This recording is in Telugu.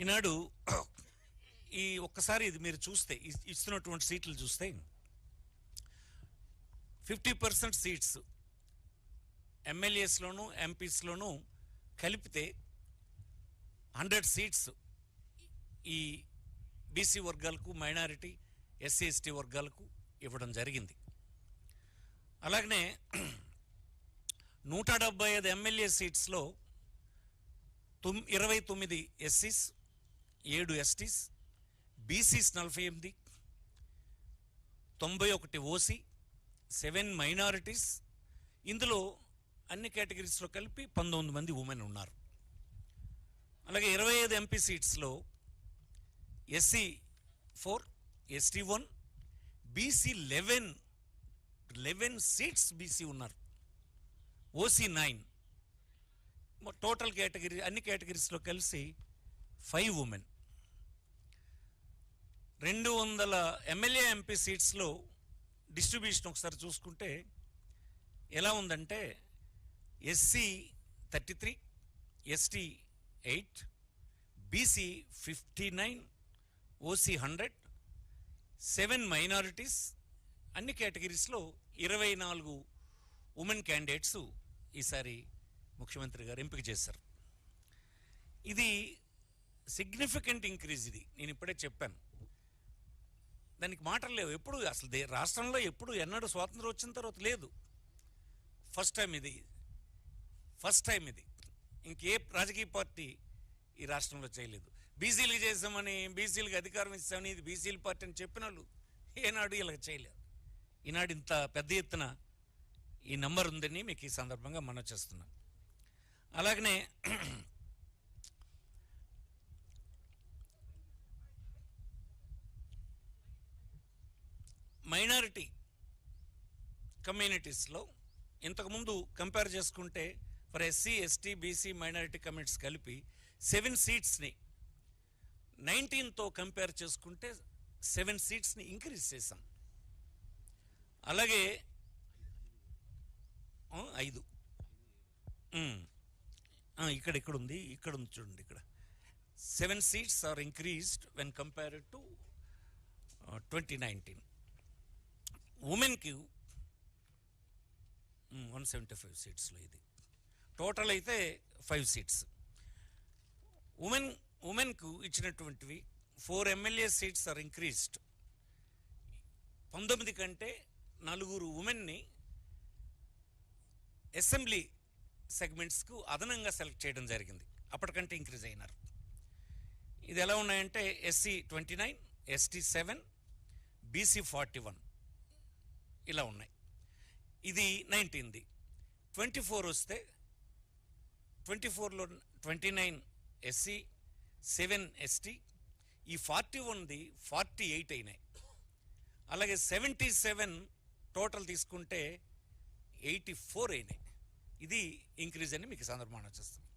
ఈనాడు ఈ ఒక్కసారి ఇది మీరు చూస్తే ఇస్తున్నటువంటి సీట్లు చూస్తే 50% సీట్స్ ఎమ్మెల్యేస్లోనూ ఎంపీస్లోనూ కలిపితే 100 సీట్స్ ఈ బీసీ వర్గాలకు, మైనారిటీ, ఎస్సీ ఎస్టీ వర్గాలకు ఇవ్వడం జరిగింది. అలాగనే 175 ఎమ్మెల్యే సీట్స్లో 29 ఎస్సీస్, 7 ఎస్టీస్, బీసీస్ 48, 91 ఓసీ, 7 మైనారిటీస్, ఇందులో అన్ని కేటగిరీస్లో కలిపి 19 మంది ఉమెన్ ఉన్నారు. అలాగే 25 ఎంపీ సీట్స్లో SC 4, ST 1, BC 11 seats BC ఉన్నారు, ఓసీ 9. టోటల్ కేటగిరీ అన్ని కేటగిరీస్లో కలిసి 5 ఉమెన్. 200 ఎమ్మెల్యే ఎంపీ సీట్స్లో డిస్ట్రిబ్యూషన్ ఒకసారి చూసుకుంటే ఎలా ఉందంటే SC 33, ST 8, BC 59, OC 100, 7 minorities, అన్ని కేటగిరీస్లో 24 ఉమెన్ క్యాండిడేట్స్ ఈసారి ముఖ్యమంత్రి గారు ఎంపిక చేశారు. ఇది సిగ్నిఫికెంట్ ఇంక్రీజ్. ఇది నేను ఇప్పుడే చెప్పాను, దానికి మాటలు లేవు. ఎప్పుడు అసలు రాష్ట్రంలో ఎప్పుడు ఎన్నడూ స్వాతంత్రం వచ్చిన తర్వాత లేదు. ఫస్ట్ టైం ఇది. ఇంకే రాజకీయ పార్టీ ఈ రాష్ట్రంలో చేయలేదు. బీసీలకు చేసామని, బీసీలకు అధికారం ఇస్తామని, ఇది బీసీల పార్టీ అని చెప్పిన వాళ్ళు ఏనాడు ఇలా చేయలేదు. ఈనాడు ఇంత పెద్ద ఎత్తున ఈ నంబర్ ఉందని మీకు ఈ సందర్భంగా మనం చేస్తున్నాం. అలాగనే మైనారిటీ కమ్యూనిటీస్లో ఇంతకుముందు కంపేర్ చేసుకుంటే for SC, ST, BC, minority communities కలిపి 7 సీట్స్ని 19తో కంపేర్ చేసుకుంటే 7 సీట్స్ని ఇంక్రీజ్ చేశాం. అలాగే 5 ఇక్కడ ఉంది చూడండి. ఇక్కడ 7 seats are increased when compared to 2019. ఉమెన్కి 175 సీట్స్లో ఇది టోటల్ అయితే 5 సీట్స్. ఉమెన్కు ఇచ్చినటువంటివి 4 ఎమ్మెల్యే సీట్స్ ఆర్ ఇంక్రీజ్డ్. 19 కంటే 4 ఉమెన్ని అసెంబ్లీ సెగ్మెంట్స్కు అదనంగా సెలెక్ట్ చేయడం జరిగింది. అప్పటికంటే ఇంక్రీజ్ అయినారు. ఇది ఎలా ఉన్నాయంటే ఎస్సీ 29, ఎస్టీ 7, బీసీ 41 ఇలా ఉన్నాయి. ఇది 19ది. 24 వస్తే 24లో 29 ఎస్సీ, 7 ఎస్టీ, ఈ 41ది 48 అయినాయి. అలాగే 77 టోటల్ తీసుకుంటే 84 అయినాయి. ఇది ఇంక్రీజ్ అని మీకు సందర్భంగా వచ్చేస్తుంది.